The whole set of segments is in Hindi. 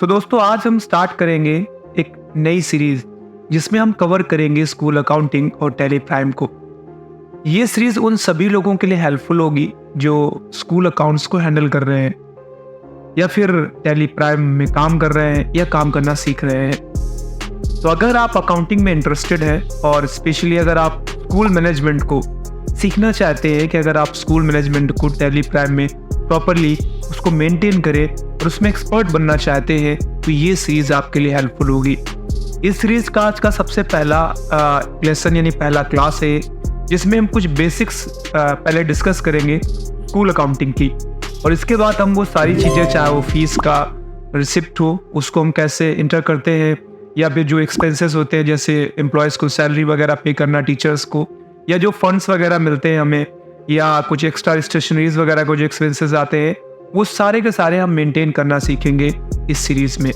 तो दोस्तों आज हम स्टार्ट करेंगे एक नई सीरीज जिसमें हम कवर करेंगे स्कूल अकाउंटिंग और टैली प्राइम को। ये सीरीज उन सभी लोगों के लिए हेल्पफुल होगी जो स्कूल अकाउंट्स को हैंडल कर रहे हैं या फिर टैली प्राइम में काम कर रहे हैं या काम करना सीख रहे हैं। तो अगर आप अकाउंटिंग में इंटरेस्टेड हैं और स्पेशली अगर आप स्कूल मैनेजमेंट को सीखना चाहते हैं कि अगर आप स्कूल मैनेजमेंट को टैली प्राइम में प्रॉपरली उसको मेंटेन करें और उसमें एक्सपर्ट बनना चाहते हैं तो ये सीरीज आपके लिए हेल्पफुल होगी। इस सीरीज का आज का सबसे पहला लेसन यानी पहला क्लास है जिसमें हम कुछ बेसिक्स पहले डिस्कस करेंगे स्कूल अकाउंटिंग की, और इसके बाद हम वो सारी चीज़ें चाहे वो फीस का रिसिप्ट हो उसको हम कैसे इंटर करते हैं, या फिर जो एक्सपेंसेस होते हैं जैसे एम्प्लॉयज़ को सैलरी वगैरह पे करना, टीचर्स को, या जो फंड्स वगैरह मिलते हैं हमें, या कुछ एक्स्ट्रा स्टेशनरीज वगैरह को जो एक्सपेंसेस आते हैं वो सारे के सारे हम मेंटेन करना सीखेंगे इस सीरीज में।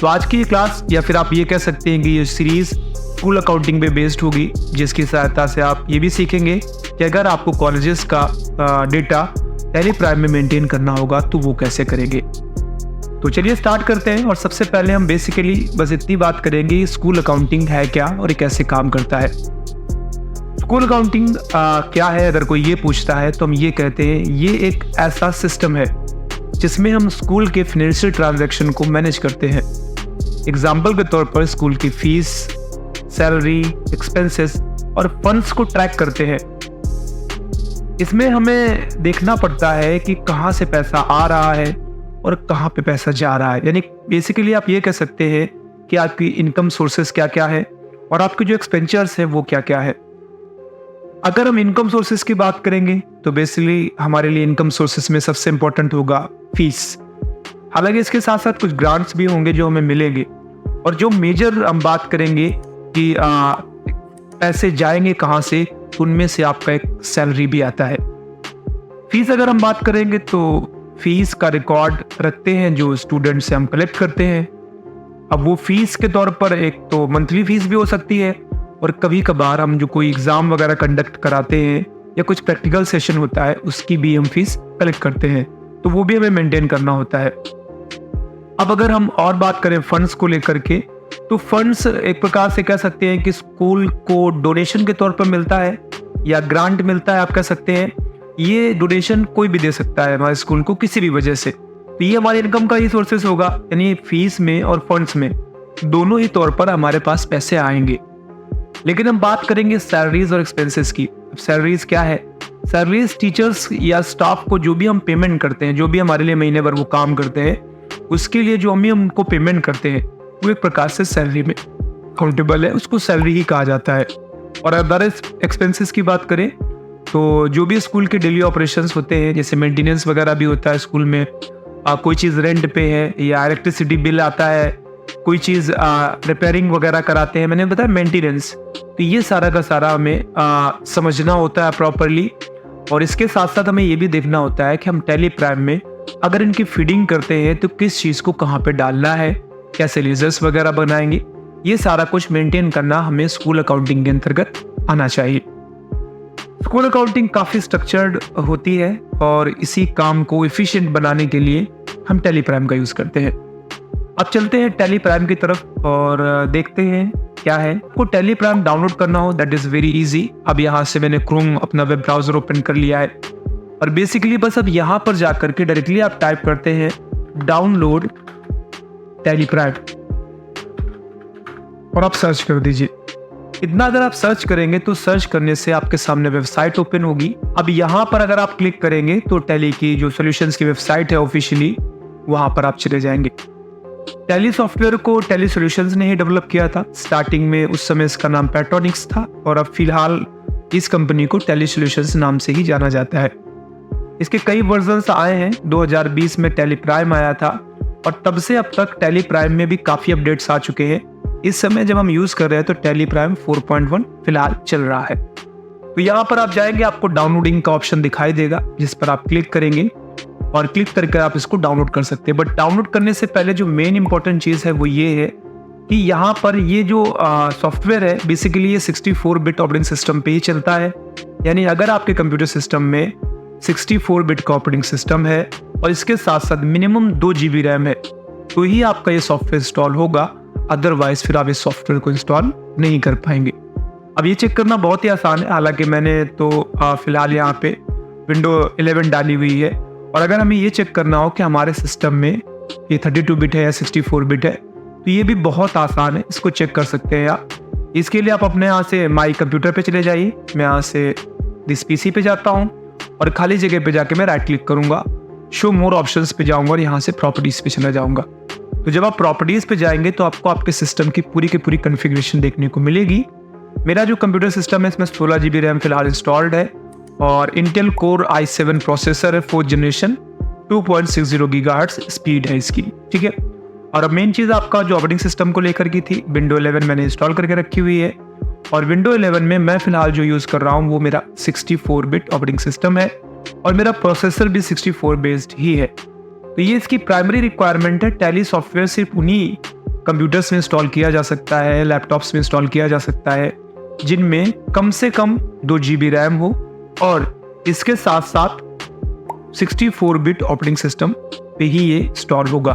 तो आज की क्लास या फिर आप ये कह सकते हैं कि ये सीरीज स्कूल अकाउंटिंग पे बेस्ड होगी, जिसकी सहायता से आप ये भी सीखेंगे कि अगर आपको कॉलेजेस का डेटा टैली प्राइम में मेंटेन करना होगा तो वो कैसे करेंगे। तो चलिए स्टार्ट करते हैं। और सबसे पहले हम बेसिकली बस इतनी बात करेंगे स्कूल अकाउंटिंग है क्या और ये कैसे काम करता है। स्कूल अकाउंटिंग क्या है, अगर कोई ये पूछता है तो हम ये कहते हैं ये एक ऐसा सिस्टम है जिसमें हम स्कूल के फाइनेंशियल ट्रांजैक्शन को मैनेज करते हैं। एग्जाम्पल के तौर पर स्कूल की फीस, सैलरी, एक्सपेंसेस और फंड्स को ट्रैक करते हैं। इसमें हमें देखना पड़ता है कि कहाँ से पैसा आ रहा है और कहाँ पे पैसा जा रहा है। यानी बेसिकली आप ये कह सकते हैं कि आपकी इनकम सोर्सेस क्या क्या है और आपके जो एक्सपेंचर्स है वो क्या क्या है। अगर हम इनकम सोर्सेस की बात करेंगे तो बेसिकली हमारे लिए इनकम सोर्सेस में सबसे इंपॉर्टेंट होगा फीस। हालांकि इसके साथ साथ कुछ ग्रांट्स भी होंगे जो हमें मिलेंगे, और जो मेजर हम बात करेंगे कि पैसे जाएंगे कहाँ से, उनमें से आपका एक सैलरी भी आता है। फीस अगर हम बात करेंगे तो फीस का रिकॉर्ड रखते हैं जो स्टूडेंट से हम कलेक्ट करते हैं। अब वो फीस के तौर पर एक तो मंथली फीस भी हो सकती है, और कभी कभार हम जो कोई एग्ज़ाम वगैरह कंडक्ट कराते हैं या कुछ प्रैक्टिकल सेशन होता है उसकी भी हम फीस कलेक्ट करते हैं, तो वो भी हमें मेंटेन करना होता है। अब अगर हम और बात करें फंड्स को लेकर के, तो फंड्स एक प्रकार से कह सकते हैं कि स्कूल को डोनेशन के तौर पर मिलता है या ग्रांट मिलता है, आप कह सकते हैं। ये डोनेशन कोई भी दे सकता है हमारे स्कूल को किसी भी वजह से, तो ये हमारे इनकम का ही सोर्सेस होगा। यानी फीस में और फंड्स में दोनों ही तौर पर हमारे पास पैसे आएंगे। लेकिन हम बात करेंगे सैलरीज और एक्सपेंसेस की। सैलरीज क्या है? सैलरीज टीचर्स या स्टाफ को जो भी हम पेमेंट करते हैं, जो भी हमारे लिए महीने भर वो काम करते हैं, उसके लिए जो हम उनको पेमेंट करते हैं वो एक प्रकार से सैलरी में काउंटेबल है, उसको सैलरी ही कहा जाता है। और अदर एक्सपेंसेस की बात करें तो जो भी स्कूल के डेली ऑपरेशंस होते हैं, जैसे मेंटेनेंस वगैरह भी होता है स्कूल में, कोई चीज़ रेंट पे है या इलेक्ट्रिसिटी बिल आता है, कोई चीज़ रिपेयरिंग वगैरह कराते हैं, मैंने बताया मेंटेनेंस, तो ये सारा का सारा हमें समझना होता है प्रॉपरली। और इसके साथ साथ हमें ये भी देखना होता है कि हम टैली प्राइम में अगर इनकी फीडिंग करते हैं तो किस चीज़ को कहाँ पे डालना है, कैसे लेजर्स वगैरह बनाएंगे, ये सारा कुछ मेंटेन करना हमें स्कूल अकाउंटिंग के अंतर्गत आना चाहिए। स्कूल अकाउंटिंग काफ़ी स्ट्रक्चर्ड होती है और इसी काम को एफिशिएंट बनाने के लिए हम टैली प्राइम का यूज़ करते हैं। अब चलते हैं टैली प्राइम की तरफ और देखते हैं क्या है। आपको टैली प्राइम डाउनलोड करना हो दैट इज़ वेरी इजी। अब यहाँ से मैंने क्रोम अपना वेब ब्राउज़र ओपन कर लिया है, और बेसिकली बस अब यहाँ पर जा करके डायरेक्टली आप टाइप करते हैं डाउनलोड टैली प्राइम और आप सर्च कर दीजिए। इतना अगर आप सर्च करेंगे तो सर्च करने से आपके सामने वेबसाइट ओपन होगी। अब यहाँ पर अगर आप क्लिक करेंगे तो टैली की जो सॉल्यूशंस की वेबसाइट है ऑफिशियली, वहाँ पर आप चले जाएंगे। टैली सॉफ्टवेयर को टैली सॉल्यूशंस ने ही डेवलप किया था। स्टार्टिंग में उस समय इसका नाम पैट्रॉनिक्स था, और अब फिलहाल इस कंपनी को टैली सॉल्यूशंस नाम से ही जाना जाता है। इसके कई वर्जन्स आए हैं। 2020 में टैली प्राइम आया था, और तब से अब तक टैली प्राइम में भी काफ़ी अपडेट्स आ चुके हैं। इस समय जब हम यूज़ कर रहे हैं तो टैली प्राइम 4.1 फिलहाल चल रहा है। तो यहाँ पर आप जाएंगे, आपको डाउनलोडिंग का ऑप्शन दिखाई देगा, जिस पर आप क्लिक करेंगे और क्लिक करके आप इसको डाउनलोड कर सकते हैं। बट डाउनलोड करने से पहले जो मेन इंपॉर्टेंट चीज़ है वो ये है कि यहाँ पर ये जो सॉफ्टवेयर है बेसिकली ये 64 बिट ऑपरेटिंग सिस्टम पे ही चलता है। यानी अगर आपके कंप्यूटर सिस्टम में 64 बिट का ऑपरेटिंग सिस्टम है और इसके साथ साथ मिनिमम 2 GB रैम है, तो ही आपका ये सॉफ्टवेयर इंस्टॉल होगा, अदरवाइज फिर आप इस सॉफ्टवेयर को इंस्टॉल नहीं कर पाएंगे। अब ये चेक करना बहुत ही आसान है, हालांकि मैंने तो फिलहाल यहाँ पे विंडो 11 डाली हुई है। और अगर हमें ये चेक करना हो कि हमारे सिस्टम में ये 32 बिट है या 64 बिट है, तो ये भी बहुत आसान है, इसको चेक कर सकते हैं आप। इसके लिए आप अपने यहाँ से माई कंप्यूटर पे चले जाइए। मैं यहाँ से दिस पीसी पे जाता हूँ और खाली जगह पे जाके मैं राइट क्लिक करूँगा, शो मोर ऑप्शंस पे जाऊँगा और यहाँ से प्रॉपर्टीज़ पे चला जाऊँगा। तो जब आप प्रॉपर्टीज़ पे जाएंगे तो आपको आपके सिस्टम की पूरी कॉन्फ़िगरेशन देखने को मिलेगी। मेरा जो कंप्यूटर सिस्टम है इसमें 16 GB रैम फिलहाल इंस्टॉल्ड है और इंटेल कोर i7 प्रोसेसर है 4th जनरेशन, 2.60 GHz स्पीड है इसकी, ठीक है। और अब मेन चीज़ आपका जो ऑपरेटिंग सिस्टम को लेकर की थी, विंडो 11 मैंने इंस्टॉल करके रखी हुई है। और विंडो 11 में मैं फिलहाल जो यूज़ कर रहा हूँ वो मेरा 64 बिट ऑपरेटिंग सिस्टम है और मेरा प्रोसेसर भी 64 बेस्ड ही है। तो ये इसकी प्राइमरी रिक्वायरमेंट है। टैली सॉफ्टवेयर सिर्फ उन्हीं कंप्यूटर्स में इंस्टॉल किया जा सकता है, लैपटॉप्स में इंस्टॉल किया जा सकता है जिनमें कम से कम 2 GB रैम हो और इसके साथ साथ 64 बिट ऑपरेटिंग सिस्टम पे ही ये इंस्टॉल होगा।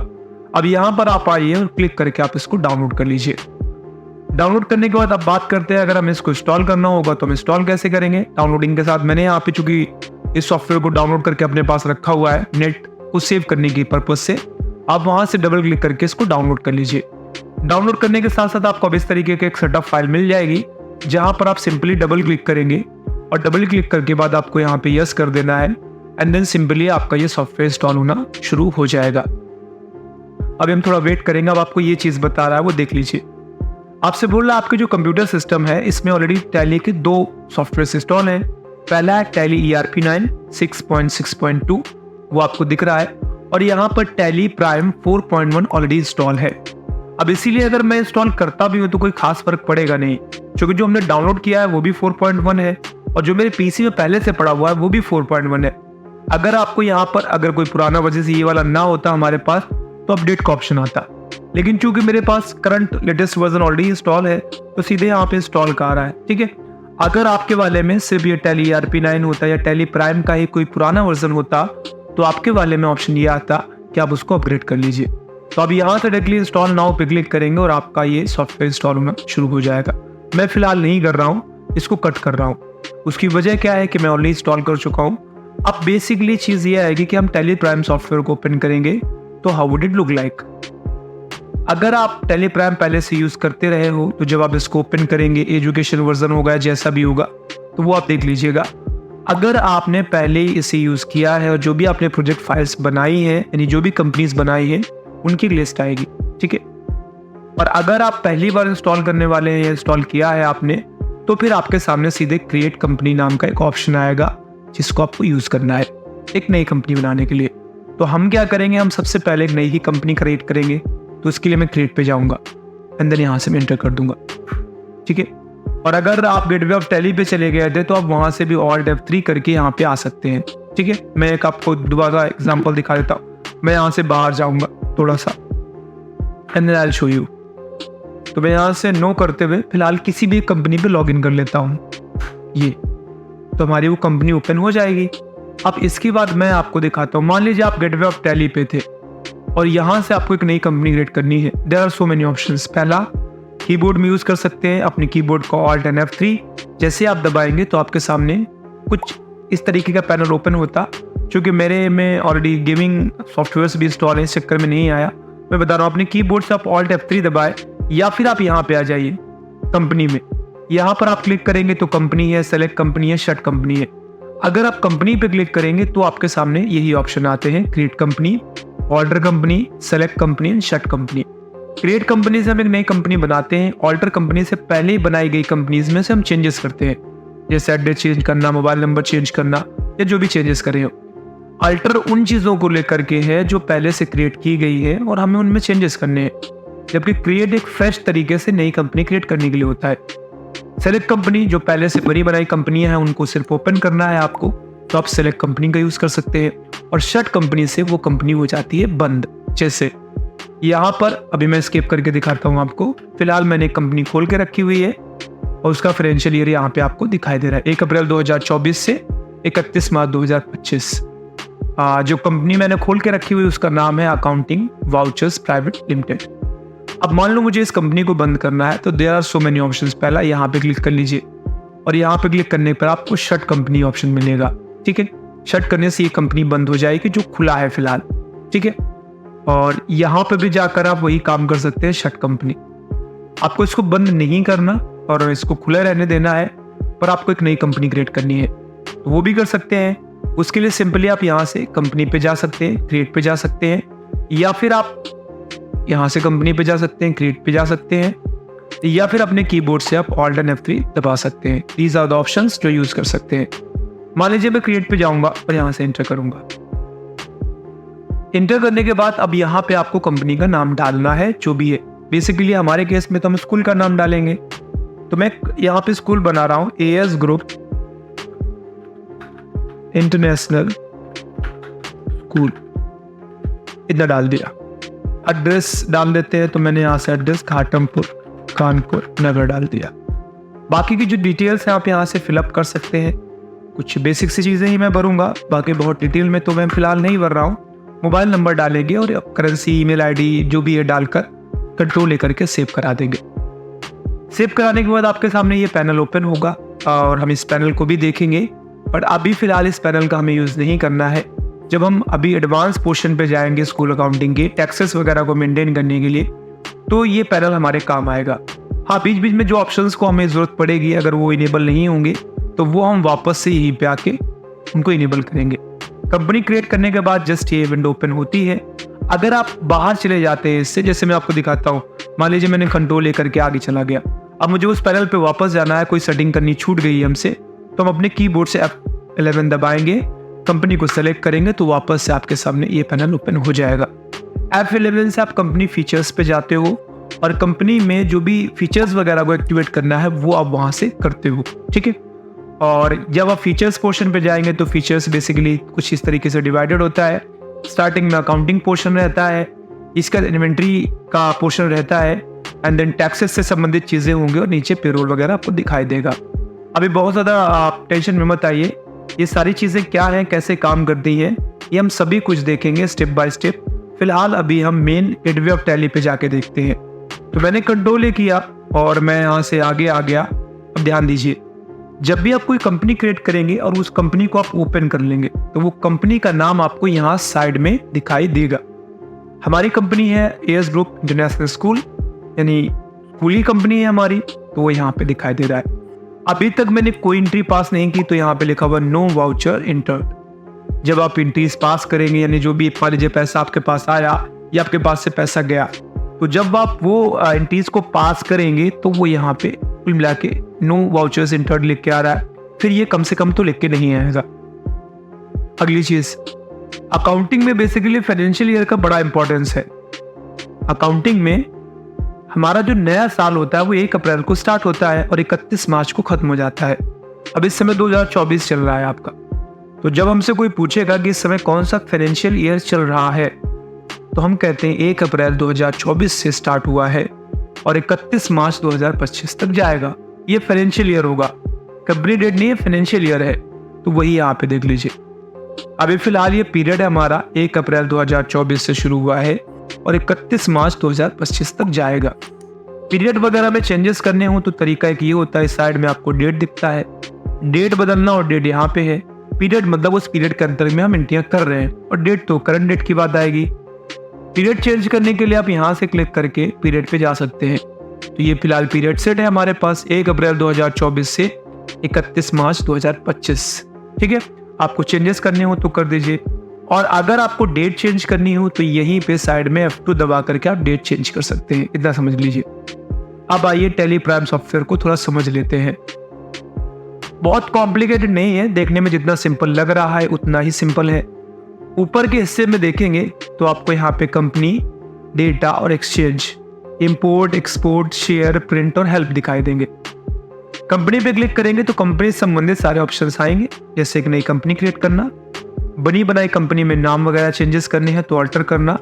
अब यहाँ पर आप आइए और क्लिक करके आप इसको डाउनलोड कर लीजिए। डाउनलोड करने के बाद अब बात करते हैं अगर हमें इसको इंस्टॉल करना होगा तो हम इंस्टॉल कैसे करेंगे। डाउनलोडिंग के साथ मैंने यहाँ पे चूंकि इस सॉफ्टवेयर को डाउनलोड करके अपने पास रखा हुआ है नेट को सेव करने की पर्पज से, आप वहाँ से डबल क्लिक करके इसको डाउनलोड कर लीजिए। डाउनलोड करने के साथ साथ आपको अब इस तरीके की एक सेटअप फाइल मिल जाएगी जहाँ पर आप सिंपली डबल क्लिक करेंगे और डबल क्लिक करके बाद आपको यहाँ पे यस कर देना है एंड देन सिंपली आपका ये सॉफ्टवेयर इंस्टॉल होना शुरू हो जाएगा। अब हम थोड़ा वेट करेंगे। अब आपको ये चीज़ बता रहा है वो देख लीजिए। आपसे बोल रहा है आपके जो कंप्यूटर सिस्टम है इसमें ऑलरेडी टैली के 2 सॉफ्टवेयर इंस्टॉल हैं। पहला है टैली ERP9 6.6.2, वो आपको दिख रहा है, और यहाँ पर टैली प्राइम 4.1 ऑलरेडी इंस्टॉल है। अब इसीलिए अगर मैं इंस्टॉल करता भी हूँ तो कोई खास फर्क पड़ेगा नहीं, क्योंकि जो हमने डाउनलोड किया है वो भी 4.1 है और जो मेरे पीसी में पहले से पड़ा हुआ है वो भी 4.1 है। अगर आपको यहाँ पर अगर कोई पुराना वजह से ये वाला ना होता हमारे पास तो अपडेट का ऑप्शन आता, लेकिन चूंकि मेरे पास current latest version already install है तो सीधे यहाँ पे इंस्टॉल का आ रहा है, ठीक है। अगर आपके वाले में सिर्फ ये टैली ERP9 होता या टैली प्राइम का ही कोई पुराना वर्जन होता तो आपके वाले में ऑप्शन ये आता कि आप उसको अपग्रेड कर लीजिए। तो अब यहाँ से डायरेक्टली इंस्टॉल नाउ पे क्लिक करेंगे और आपका ये सॉफ्टवेयर इंस्टॉल होना शुरू हो जाएगा। मैं फिलहाल नहीं कर रहा हूँ, इसको कट कर रहा हूँ। उसकी वजह क्या है कि मैं ऑलरेडी इंस्टॉल कर चुका हूँ। अब बेसिकली चीज़ ये आएगी कि हम टैली प्राइम सॉफ्टवेयर को ओपन करेंगे तो how would it look like. अगर आप टैली प्राइम पहले से यूज़ करते रहे हो तो जब आप इसको ओपन करेंगे, एजुकेशन वर्जन होगा जैसा भी होगा तो वो आप देख लीजिएगा। अगर आपने पहले ही इसे यूज़ किया है और जो भी आपने प्रोजेक्ट फाइल्स बनाई है यानी जो भी कंपनीज बनाई है उनकी लिस्ट आएगी, ठीक है। और अगर आप पहली बार इंस्टॉल करने वाले हैं या इंस्टॉल किया है आपने तो फिर आपके सामने सीधे क्रिएट कंपनी नाम का एक ऑप्शन आएगा जिसको आपको यूज़ करना है एक नई कंपनी बनाने के लिए। तो हम क्या करेंगे, हम सबसे पहले एक नई ही कंपनी क्रिएट करेंगे। तो उसके लिए मैं क्रिएट पे जाऊंगा एंड देन यहाँ से मैं एंटर कर दूंगा, ठीक है। और अगर आप गेटवे ऑफ टैली पे चले गए थे तो आप वहाँ से भी Alt F3 करके यहाँ पे आ सकते हैं, ठीक है। मैं एक आपको दोबारा एग्जाम्पल दिखा देता हूँ। मैं यहाँ से बाहर जाऊँगा थोड़ा सा and then I will show you. तो मैं यहाँ से नो करते हुए फिलहाल किसी भी कंपनी पे लॉग इन कर लेता हूँ, ये तो हमारी वो कंपनी ओपन हो जाएगी। अब इसके बाद मैं आपको दिखाता हूँ। मान लीजिए आप गेटवे ऑफ टैली पे थे और यहाँ से आपको एक नई कंपनी क्रिएट करनी है। There are so many options. पहला, कीबोर्ड में यूज़ कर सकते हैं अपने कीबोर्ड को Alt and F3। जैसे आप दबाएंगे तो आपके सामने कुछ इस तरीके का पैनल ओपन होता। क्योंकि मेरे में ऑलरेडी गेमिंग सॉफ्टवेयर भी इंस्टॉल है, इस चक्कर में नहीं आया। मैं बता रहा हूँ अपने कीबोर्ड से आप Alt F3 दबाए या फिर आप यहाँ पे आ जाइए कंपनी में। यहाँ पर आप क्लिक करेंगे तो कंपनी है, सेलेक्ट कंपनी है, शट कंपनी है। अगर आप कंपनी पे क्लिक करेंगे तो आपके सामने यही ऑप्शन आते हैं, create company, alter company, select company and shut company. Create company से हम एक नई कंपनी बनाते हैं। ऑल्टर कंपनी से पहले ही बनाई गई कंपनीज में से हम चेंजेस करते हैं, जैसे एड्रेस चेंज करना, मोबाइल नंबर चेंज करना या जो भी चेंजेस करें हो। अल्टर उन चीज़ों को लेकर के है जो पहले से क्रिएट की गई है और हमें उनमें चेंजेस करने हैं, जबकि क्रिएट एक फ्रेश तरीके से नई कंपनी क्रिएट करने के लिए होता है। सेलेक्ट कंपनी जो पहले से बनी बनाई कंपनी है उनको सिर्फ ओपन करना है आपको, तो आप सेलेक्ट कंपनी का यूज़ कर सकते हैं। और शट कंपनी से वो कंपनी हो जाती है बंद। जैसे यहाँ पर अभी मैं स्किप करके दिखाता हूँ आपको। फिलहाल मैंने एक कंपनी खोल के रखी हुई है और उसका फाइनेंशियल ईयर यहाँ पे आपको दिखाई दे रहा है 1 अप्रैल 2024 से 31 मार्च 2025। जो कंपनी मैंने खोल के रखी हुई उसका नाम है अकाउंटिंग वाउचर्स प्राइवेट लिमिटेड। अब मान लो मुझे इस कंपनी को बंद करना है, तो there are so many options. पहला यहाँ पे क्लिक कर लीजिए और यहाँ पे क्लिक करने पर आपको शट कंपनी ऑप्शन मिलेगा। ठीक है, शट करने से ये कंपनी बंद हो जाएगी जो खुला है फिलहाल। ठीक है, और यहाँ पे भी जाकर आप वही काम कर सकते हैं, शट कंपनी। आपको इसको बंद नहीं करना और इसको खुला रहने देना है, पर आपको एक नई कंपनी क्रिएट करनी है, तो वो भी कर सकते हैं। उसके लिए सिंपली आप यहाँ से कंपनी पे जा सकते हैं, क्रिएट पे जा सकते हैं, या फिर आप यहाँ से कंपनी पे जा सकते हैं, क्रिएट पे जा सकते हैं, या फिर अपने कीबोर्ड से आप Alt and F3 दबा सकते हैं। दीज आर द ऑप्शंस जो यूज कर सकते हैं। मान लीजिए मैं क्रिएट पे जाऊंगा और यहाँ से एंटर करूंगा। एंटर करने के बाद अब यहाँ पे आपको कंपनी का नाम डालना है, जो भी है। बेसिकली हमारे केस में तो हम स्कूल का नाम डालेंगे, तो मैं यहाँ पे स्कूल बना रहा हूँ, AS ग्रुप इंटरनेशनल स्कूल, इतना डाल दिया। एड्रेस डाल देते हैं, तो मैंने यहाँ से एड्रेस घाटमपुर कानपुर नगर डाल दिया। बाकी की जो डिटेल्स हैं आप यहाँ से फिलअप कर सकते हैं। कुछ बेसिक सी चीज़ें ही मैं भरूंगा, बाकी बहुत डिटेल में तो मैं फिलहाल नहीं भर रहा हूँ। मोबाइल नंबर डालेंगे और करेंसी, ईमेल आईडी जो भी है डालकर कंट्रोल लेकर के सेव करा देंगे। सेव कराने के बाद आपके सामने ये पैनल ओपन होगा और हम इस पैनल को भी देखेंगे, बट अभी फिलहाल इस पैनल का हमें यूज़ नहीं करना है। जब हम अभी एडवांस पोर्शन पे जाएंगे स्कूल अकाउंटिंग के टैक्सेस वगैरह को मेंटेन करने के लिए, तो ये पैनल हमारे काम आएगा। हाँ, बीच बीच में जो ऑप्शंस को हमें ज़रूरत पड़ेगी, अगर वो इनेबल नहीं होंगे तो वो हम वापस से यहीं पे आके उनको इनेबल करेंगे। कंपनी क्रिएट करने के बाद जस्ट ये विंडो ओपन होती है। अगर आप बाहर चले जाते हैं इससे, जैसे मैं आपको दिखाता हूँ, मान लीजिए मैंने कंट्रोल लेकर के आगे चला गया, अब मुझे उस पैनल पे वापस जाना है, कोई सेटिंग करनी छूट गई है हमसे, तो हम अपने कीबोर्ड से F11 दबाएंगे, कंपनी को सेलेक्ट करेंगे, तो वापस से आपके सामने ये पैनल ओपन हो जाएगा। F11 से आप कंपनी फीचर्स पे जाते हो और कंपनी में जो भी फीचर्स वगैरह को एक्टिवेट करना है वो आप वहाँ से करते हो। ठीक है, और जब आप फीचर्स पोर्शन पे जाएंगे तो फीचर्स बेसिकली कुछ इस तरीके से डिवाइडेड होता है। स्टार्टिंग में अकाउंटिंग पोर्शन रहता है, इसका इन्वेंट्री का पोर्शन रहता है, एंड देन टैक्सेस से संबंधित चीज़ें होंगी और नीचे पेरोल वगैरह आपको दिखाई देगा। अभी बहुत ज़्यादा आप टेंशन में मत आइए, ये सारी चीज़ें क्या हैं, कैसे काम करती हैं, ये हम सभी कुछ देखेंगे स्टेप बाय स्टेप। फिलहाल अभी हम मेन गेटवे ऑफ टैली पे जाके देखते हैं। तो मैंने कंट्रोल किया और मैं यहाँ से आगे आ गया। अब ध्यान दीजिए, जब भी आप कोई कंपनी क्रिएट करेंगे और उस कंपनी को आप ओपन कर लेंगे, तो वो कंपनी का नाम आपको यहाँ साइड में दिखाई देगा। हमारी कंपनी है AS ग्रुप इंटरनेशनल स्कूल, यानी स्कूल ही कंपनी है हमारी, तो वो यहाँ पे दिखाई दे रहा है। अभी तक मैंने कोई एंट्री पास नहीं की, तो यहाँ पे लिखा हुआ नो वाउचर एंटर्ड। जब आप एंट्रीज पास करेंगे, यानी जो भी मान लीजिए पैसा आपके पास आया या आपके पास से पैसा गया, तो जब आप वो एंट्रीज को पास करेंगे तो वो यहाँ पे कुल मिला के नो वाउचर्स एंटर्ड लिख के आ रहा है। फिर ये कम से कम तो लिख के नहीं आएगा। अगली चीज, अकाउंटिंग में बेसिकली फाइनेंशियल ईयर का बड़ा इंपॉर्टेंस है। अकाउंटिंग में हमारा जो नया साल होता है वो 1 अप्रैल को स्टार्ट होता है और 31 मार्च को खत्म हो जाता है। अब इस समय 2024 चल रहा है आपका, तो जब हमसे कोई पूछेगा कि इस समय कौन सा फाइनेंशियल ईयर चल रहा है, तो हम कहते हैं 1 अप्रैल 2024 से स्टार्ट हुआ है और 31 मार्च 2025 तक जाएगा। ये फाइनेंशियल ईयर होगा, कंपनी डेट नहीं है, फाइनेंशियल ईयर है। तो वही यहाँ पे देख लीजिए। अभी फिलहाल ये पीरियड है हमारा 1 अप्रैल 2024 से शुरू हुआ है और 31 मार्च 2025 तक जाएगा। पीरियड वगैरह में चेंजेस करने हो तो तरीका एक ये होता है, साइड में आपको डेट दिखता है, डेट बदलना और डेट यहाँ पे है। पीरियड मतलब उस पीरियड के अंतर में हम एंट्रियां कर रहे हैं, और डेट तो करंट डेट की बात आएगी। पीरियड चेंज करने के लिए आप यहाँ से क्लिक करके पीरियड पे जा सकते हैं। तो ये फिलहाल पीरियड सेट है हमारे पास 1 अप्रैल 2024 से 31 मार्च 2025। ठीक है, आपको चेंजेस करने हो तो कर दीजिए, और अगर आपको डेट चेंज करनी हो तो यहीं पे साइड में F2 दबा करके आप डेट चेंज कर सकते हैं। इतना समझ लीजिए। अब आइए टैली प्राइम सॉफ्टवेयर को थोड़ा समझ लेते हैं। बहुत कॉम्प्लिकेटेड नहीं है, देखने में जितना सिंपल लग रहा है उतना ही सिंपल है। ऊपर के हिस्से में देखेंगे तो आपको यहाँ पे कंपनी, डेटा और exchange, import, export, share, print और हेल्प दिखाई देंगे। कंपनी पे क्लिक करेंगे तो कंपनी से संबंधित सारे ऑप्शंस आएंगे, जैसे एक नई कंपनी क्रिएट करना, बनी बनाई कंपनी में नाम वगैरह चेंजेस करने हैं तो अल्टर करना।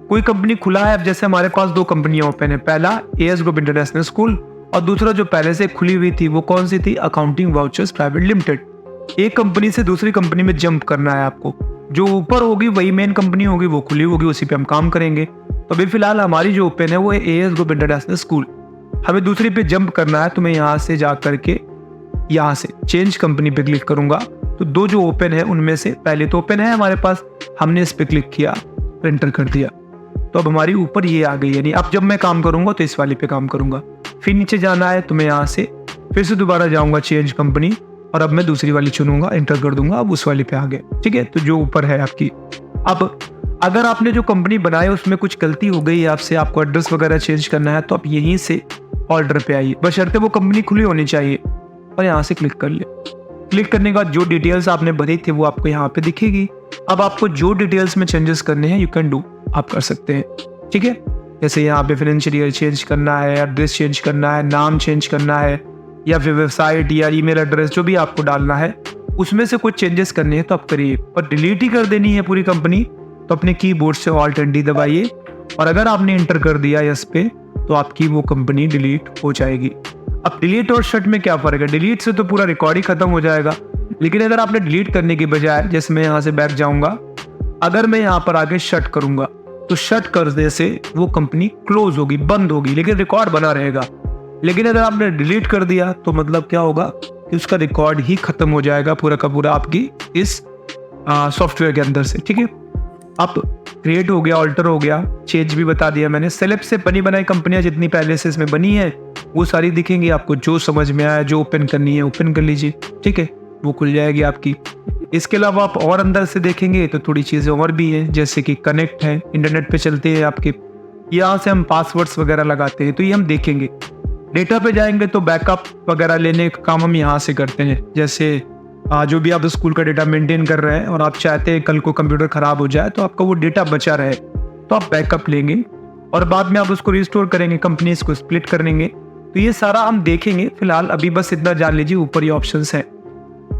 कोई कंपनी खुला है, अब जैसे हमारे पास 2 कंपनियां ओपन है, पहला AS ग्रुप इंटरनेशनल स्कूल और दूसरा जो पहले से खुली हुई थी वो कौन सी थी, अकाउंटिंग वाउचर्स प्राइवेट लिमिटेड। एक कंपनी से दूसरी कंपनी में जंप करना है आपको, जो ऊपर होगी वही मेन कंपनी होगी, वो खुली होगी, उसी पे हम काम करेंगे। तो अभी फिलहाल हमारी जो ओपन है वो है एएस ग्रुप इंटरनेशनल स्कूल। हमें दूसरी पे जंप करना है तो मैं यहाँ से जा करके यहाँ से चेंज कंपनी पे क्लिक करूंगा। तो दो जो ओपन है उनमें से पहले तो ओपन है हमारे पास, हमने इस पे क्लिक किया, एंटर कर दिया, तो अब हमारी ऊपर ये आ गई। यानी अब जब मैं काम करूंगा तो इस वाले पे काम करूंगा। फिर नीचे जाना है तो मैं यहाँ से फिर से दोबारा जाऊंगा चेंज कंपनी, और अब मैं दूसरी वाली चुनूंगा, एंटर कर दूंगा, अब उस वाले पे आ गए। ठीक है, तो जो ऊपर है आपकी। अब अगर आपने जो कंपनी बनाई उसमें कुछ गलती हो गई आपसे, आपको एड्रेस वगैरह चेंज करना है, तो आप यहीं से ऑर्डर पे आइए, बशर्ते वो कंपनी खुली होनी चाहिए, और यहाँ से क्लिक कर लिया। क्लिक करने के बाद जो डिटेल्स आपने भरी थी वो आपको यहाँ पे दिखेगी। अब आपको जो डिटेल्स में चेंजेस करने हैं यू कैन डू, आप कर सकते हैं। ठीक है, जैसे यहाँ पे फाइनेंशियल ईयर चेंज करना है, एड्रेस चेंज करना है, नाम चेंज करना है, या फिर वेबसाइट या ईमेल एड्रेस जो भी आपको डालना है उसमें से कुछ चेंजेस करने हैं तो आप करिए। पर डिलीट ही कर देनी है पूरी कंपनी तो अपने कीबोर्ड से ऑल्ट एंड डी दबाइए, और अगर आपने एंटर कर दिया यस पे तो आपकी वो कंपनी डिलीट हो जाएगी। अब डिलीट और शट में क्या फर्क है? डिलीट से तो पूरा रिकॉर्ड ही खत्म हो जाएगा, लेकिन अगर आपने डिलीट करने की बजाय, जैसे मैं यहाँ से बैक जाऊंगा, अगर मैं यहाँ पर आगे शट करूंगा तो शट करने से वो कंपनी क्लोज होगी, बंद होगी, लेकिन रिकॉर्ड बना रहेगा। लेकिन अगर आपने डिलीट कर दिया तो मतलब क्या होगा कि उसका रिकॉर्ड ही खत्म हो जाएगा पूरा का पूरा आपकी इस सॉफ्टवेयर के अंदर से। ठीक है, अब क्रिएट हो गया, ऑल्टर हो गया, चेंज भी बता दिया मैंने। सेलेक्ट से बनी बनाई कंपनियां जितनी पहले से इसमें बनी है वो सारी दिखेंगी आपको। जो समझ में आया, जो ओपन करनी है ओपन कर लीजिए। ठीक है, वो खुल जाएगी आपकी। इसके अलावा आप और अंदर से देखेंगे तो थोड़ी चीज़ें और भी हैं, जैसे कि कनेक्ट है, इंटरनेट पे चलते हैं आपके, यहाँ से हम पासवर्ड्स वगैरह लगाते हैं तो ये हम देखेंगे। डेटा पे जाएंगे तो बैकअप वगैरह लेने का काम हम यहाँ से करते हैं। जैसे जो भी आप स्कूल का डेटा मेंटेन कर रहे हैं और आप चाहते हैं कल को कंप्यूटर खराब हो जाए तो आपका वो डेटा बचा रहे, तो आप बैकअप लेंगे और बाद में आप उसको रिस्टोर करेंगे, कंपनीज को स्प्लिट करेंगे। तो ये सारा हम देखेंगे। फिलहाल अभी बस इतना जान लीजिए, ऊपर ये ऑप्शंस हैं।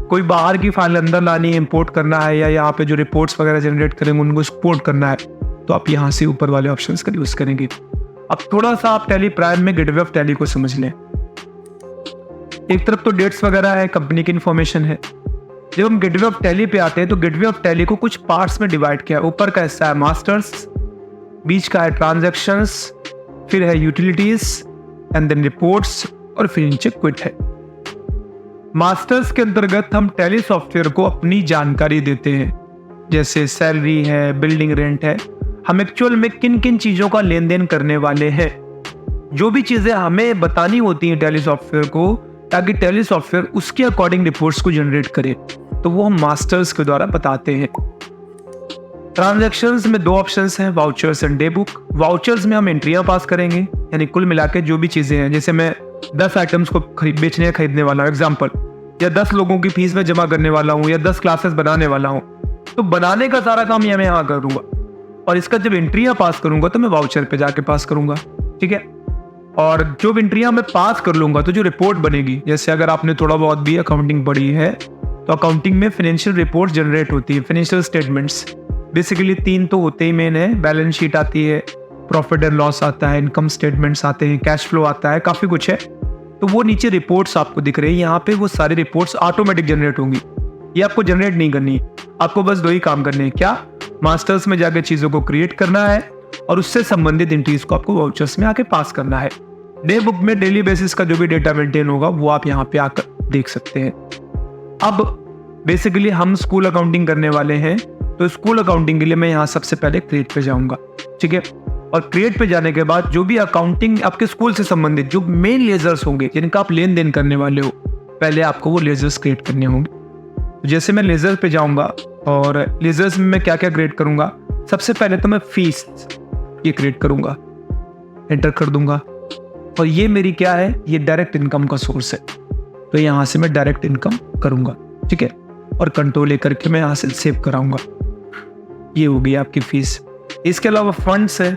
कोई बाहर की फाइल अंदर लानी है, इंपोर्ट करना है, या यहाँ पे जो रिपोर्ट्स वगैरह जनरेट करेंगे उनको एक्सपोर्ट करना है, तो आप यहाँ से ऊपर वाले ऑप्शंस का यूज करेंगे। अब थोड़ा सा आप टैली प्राइम में गेटवे ऑफ टैली को समझ लें। एक तरफ तो डेट्स वगैरह है, कंपनी की इन्फॉर्मेशन है। जब हम गेटवे ऑफ टैली पे आते हैं तो गेटवे ऑफ टैली को कुछ पार्ट्स में डिवाइड किया है। ऊपर का हिस्सा है मास्टर्स, बीच का है ट्रांजैक्शंस, फिर है यूटिलिटीज एंड देन रिपोर्ट्स, और फिर नीचे क्विट है। मास्टर्स के अंतर्गत हम टैली सॉफ्टवेयर को अपनी जानकारी देते हैं, जैसे सैलरी है, बिल्डिंग रेंट है, हम एक्चुअल में किन किन चीजों का लेन देन करने वाले हैं। जो भी चीजें हमें बतानी होती हैं टैली सॉफ्टवेयर को, ताकि टैली सॉफ्टवेयर उसके अकॉर्डिंग रिपोर्ट्स को जनरेट करे, तो वो हम मास्टर्स के द्वारा बताते हैं। ट्रांजैक्शंस में दो ऑप्शंस हैं, vouchers and day book. Vouchers में हम एंट्रियां पास करेंगे, यानी कुल मिला के जो भी चीजें हैं, जैसे मैं 10 आइटम्स को बेचने या खरीदने वाला हूँ एग्जाम्पल, या 10 लोगों की फीस में जमा करने वाला हूँ, या 10 क्लासेस बनाने वाला हूँ, तो बनाने का सारा काम मैं यहाँ करूंगा, और इसका जब एंट्रियां पास करूंगा तो मैं वाउचर पे जाके पास करूंगा। ठीक है, और जो एंट्रियां मैं पास कर लूंगा तो जो रिपोर्ट बनेगी, जैसे अगर आपने थोड़ा बहुत भी अकाउंटिंग पढ़ी है तो अकाउंटिंग में फाइनेंशियल रिपोर्ट जनरेट होती है, फाइनेंशियल स्टेटमेंट्स। बेसिकली 3 तो होते ही मेन है, बैलेंस शीट आती है, प्रॉफिट एंड लॉस आता है, इनकम स्टेटमेंट्स आते हैं, कैश फ्लो आता है, काफी कुछ है। तो वो नीचे रिपोर्ट्स आपको दिख रही है, यहाँ पे वो सारी रिपोर्ट्स ऑटोमेटिक जनरेट होंगी, ये आपको जनरेट नहीं करनी, आपको बस 2 ही काम करने हैं। क्या? मास्टर्स में जाकर चीजों को क्रिएट करना है और उससे संबंधित एंट्रीज को आपको वाउचर्स में आके पास करना है। डे बुक में डेली बेसिस का जो भी डेटा मेंटेन होगा वो आप यहाँ पे आकर देख सकते हैं। अब बेसिकली हम स्कूल अकाउंटिंग करने वाले हैं, तो स्कूल अकाउंटिंग के लिए मैं यहाँ सबसे पहले क्रिएट पे जाऊंगा। ठीक है, और क्रिएट पे जाने के बाद जो भी अकाउंटिंग आपके स्कूल से संबंधित जो मेन लेजर्स होंगे जिनका आप लेन देन करने वाले हो, पहले आपको वो लेजर्स क्रिएट करने होंगे। तो जैसे मैं लेजर पे जाऊंगा और लेजर्स में मैं क्या क्या क्रिएट करूंगा, सबसे पहले तो मैं फीस ये क्रिएट करूंगा, एंटर कर दूंगा, और ये मेरी क्या है, ये डायरेक्ट इनकम का सोर्स है, तो यहाँ से मैं डायरेक्ट इनकम करूंगा। ठीक है, और कंट्रोल लेकर के मैं यहाँ से सेव कराऊंगा। ये हो गई आपकी फीस। इसके अलावा फंड्स है,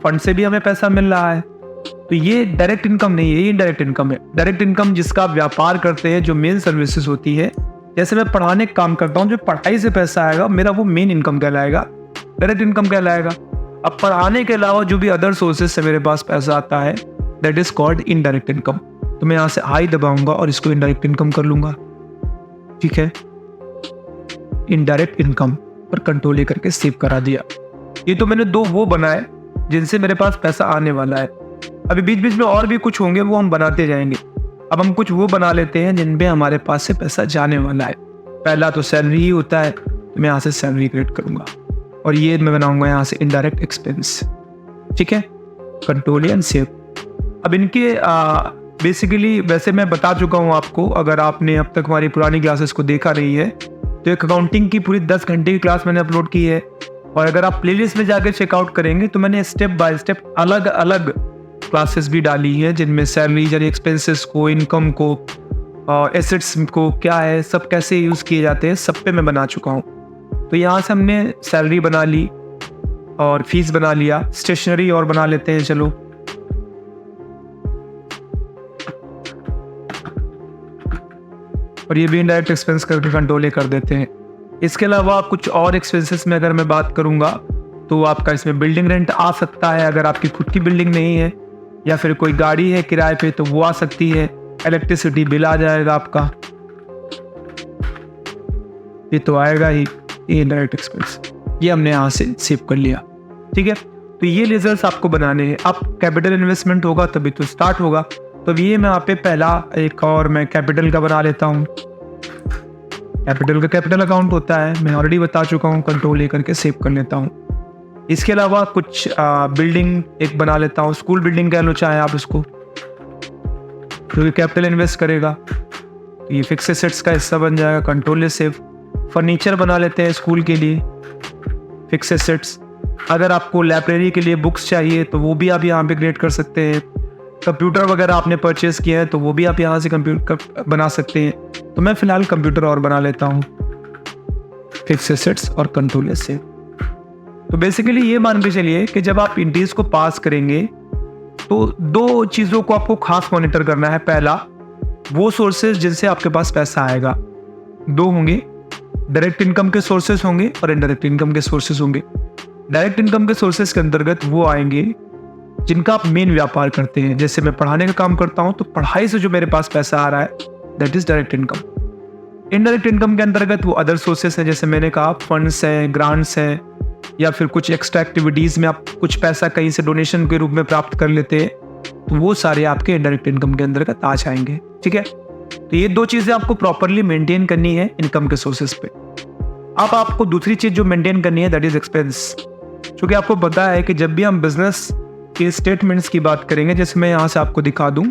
फंड से भी हमें पैसा मिल रहा है, तो ये डायरेक्ट इनकम नहीं है, ये इनडायरेक्ट इनकम है। डायरेक्ट इनकम जिसका आप व्यापार करते हैं, जो मेन सर्विसेज होती है, जैसे मैं पढ़ाने का काम करता हूँ, जो पढ़ाई से पैसा आएगा मेरा वो मेन इनकम कहलाएगा, डायरेक्ट इनकम कहलाएगा। अब पढ़ाने के अलावा जो भी अदर सोर्सेज से मेरे पास पैसा आता है, that is called indirect income. तो मैं यहाँ से आई दबाऊंगा और इसको इनडायरेक्ट इनकम कर लूंगा। ठीक है, इनडायरेक्ट इनकम और कंट्रोल ए करके सेव करा दिया। ये तो मैंने 2 वो बनाए जिनसे मेरे पास पैसा आने वाला है। अभी बीच बीच में और भी कुछ होंगे, वो हम बनाते जाएंगे। अब हम कुछ वो बना लेते हैं जिन पे हमारे पास से पैसा जाने वाला है। पहला तो सैलरी ही होता है, तो मैं यहाँ से सैलरी क्रिएट करूँगा और ये मैं बनाऊँगा यहाँ से इनडायरेक्ट एक्सपेंस। ठीक है, कंट्रोल एंड सेव। अब इनके बेसिकली वैसे मैं बता चुका हूँ आपको, अगर आपने अब तक हमारी पुरानी क्लासेस को देखा नहीं है तो एक अकाउंटिंग की पूरी 10 घंटे की क्लास मैंने अपलोड की है। और अगर आप प्लेलिस्ट में जाकर चेकआउट करेंगे तो मैंने स्टेप बाय स्टेप अलग अलग क्लासेस भी डाली है, जिनमें सैलरी यानी एक्सपेंसेस को, इनकम को, एसेट्स को क्या है, सब कैसे यूज़ किए जाते हैं, सब पे मैं बना चुका हूँ। तो यहाँ से हमने सैलरी बना ली और फीस बना लिया। स्टेशनरी और बना लेते हैं, चलो। और ये भी इनडायरेक्ट एक्सपेंस करके कंट्रोल ए कर देते हैं। इसके अलावा कुछ और एक्सपेंसेस में अगर मैं बात करूँगा तो आपका इसमें बिल्डिंग रेंट आ सकता है, अगर आपकी खुद की बिल्डिंग नहीं है, या फिर कोई गाड़ी है किराए पे तो वो आ सकती है। इलेक्ट्रिसिटी बिल आ जाएगा आपका, ये तो आएगा ही, ये इनडायरेक्ट एक्सपेंस। ये हमने यहाँ से सेव कर लिया। ठीक है, तो ये रिजल्ट्स आपको बनाने हैं। अब कैपिटल इन्वेस्टमेंट होगा तभी तो स्टार्ट होगा। तो ये मैं यहाँ पे पहला एक और मैं कैपिटल का बना लेता हूँ। कैपिटल का कैपिटल अकाउंट होता है, मैं ऑलरेडी बता चुका हूँ, कंट्रोल ए करके सेव कर लेता हूँ। इसके अलावा कुछ बिल्डिंग एक बना लेता हूँ, स्कूल बिल्डिंग कह लो चाहे आप इसको, क्योंकि कैपिटल इन्वेस्ट करेगा तो ये फिक्स एसेट्स का हिस्सा बन जाएगा, कंट्रोल ए सेव। फर्नीचर बना लेते हैं स्कूल के लिए, फिक्स एसेट्स। अगर आपको लाइब्रेरी के लिए बुक्स चाहिए तो वो भी आप यहाँ पे क्रिएट कर सकते हैं। कंप्यूटर वगैरह आपने परचेज किया है तो वो भी आप यहाँ से कंप्यूटर बना सकते हैं। तो मैं फिलहाल कंप्यूटर और बना लेता हूँ, फिक्स एसेट्स और कंट्रोल ए सेव। तो बेसिकली ये मान के चलिए कि जब आप इंट्रीज को पास करेंगे तो 2 चीज़ों को आपको खास मॉनिटर करना है। पहला, वो सोर्सेज जिनसे आपके पास पैसा आएगा। 2 होंगे, डायरेक्ट इनकम के सोर्सेज होंगे और इनडायरेक्ट इनकम के सोर्सेज होंगे। डायरेक्ट इनकम के सोर्सेज के अंतर्गत वो आएंगे जिनका आप मेन व्यापार करते हैं। जैसे मैं पढ़ाने का काम करता हूं तो पढ़ाई से जो मेरे पास पैसा आ रहा है that is direct income. Indirect income के अंतर्गत वो अदर सोर्सेस हैं, जैसे मैंने कहा फंड्स हैं, ग्रांट्स हैं, या फिर कुछ एक्स्ट्रा एक्टिविटीज में आप कुछ पैसा कहीं से डोनेशन के रूप में प्राप्त कर लेते हैं, तो वो सारे आपके इनडायरेक्ट इनकम के अंतर्गत आ जाएंगे। ठीक है, तो ये 2 चीजें आपको प्रॉपरली मेंटेन करनी है इनकम के सोर्सेस पे। अब आपको दूसरी चीज जो मेंटेन करनी है दैट इज एक्सपेंस। क्योंकि आपको पता है कि जब भी हम बिजनेस के स्टेटमेंट्स की बात करेंगे, जैसे मैं यहाँ से आपको दिखा दूं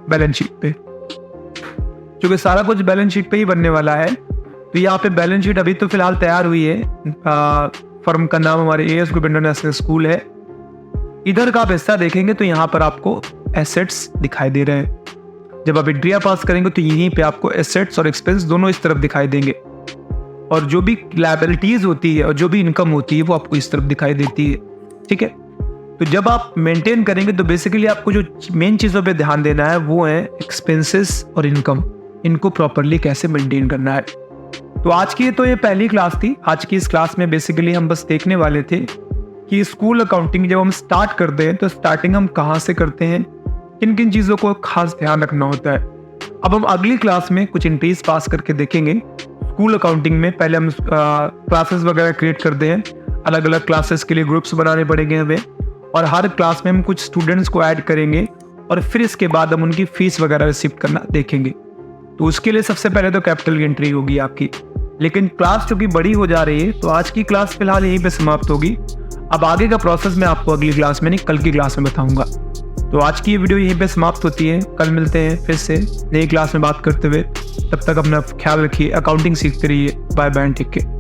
बैलेंस शीट पे, क्योंकि सारा कुछ बैलेंस शीट पे ही बनने वाला है। तो यहाँ पे बैलेंस शीट अभी तो फिलहाल तैयार हुई है। फर्म का नाम हमारे एएस ग्रुप इंटरनेशनल स्कूल है। इधर का आप हिस्सा देखेंगे तो यहाँ पर आपको एसेट्स दिखाई दे रहे हैं। जब आप एंट्रियां पास करेंगे तो यहीं पे आपको एसेट्स और एक्सपेंस दोनों इस तरफ दिखाई देंगे, और जो भी लायबिलिटीज होती है और जो भी इनकम होती है वो आपको इस तरफ दिखाई देती है। ठीक है, तो जब आप मेंटेन करेंगे तो बेसिकली आपको जो मेन चीज़ों पे ध्यान देना है वो है एक्सपेंसेस और इनकम, इनको प्रॉपरली कैसे मेंटेन करना है। तो आज की तो ये पहली क्लास थी। आज की इस क्लास में बेसिकली हम बस देखने वाले थे कि स्कूल अकाउंटिंग जब हम स्टार्ट करते हैं तो स्टार्टिंग हम कहाँ से करते हैं, किन किन चीज़ों को खास ध्यान रखना होता है। अब हम अगली क्लास में कुछ एंट्रीज पास करके देखेंगे स्कूल अकाउंटिंग में। पहले हम क्लासेस वगैरह क्रिएट करते हैं, अलग अलग क्लासेस के लिए ग्रुप्स बनाने पड़ेंगे हमें, और हर क्लास में हम कुछ स्टूडेंट्स को ऐड करेंगे और फिर इसके बाद हम उनकी फीस वगैरह रिसीव करना देखेंगे। तो उसके लिए सबसे पहले तो कैपिटल की एंट्री होगी आपकी। लेकिन क्लास चूंकि बड़ी हो जा रही है तो आज की क्लास फिलहाल यहीं पे समाप्त होगी। अब आगे का प्रोसेस मैं आपको अगली क्लास में नहीं कल की क्लास में बताऊंगा। तो आज की ये वीडियो यहीं पे समाप्त होती है। कल मिलते हैं फिर से नई क्लास में बात करते हुए। तब तक अपना ख्याल रखिए, अकाउंटिंग सीखते रहिए। Bye bye, take care.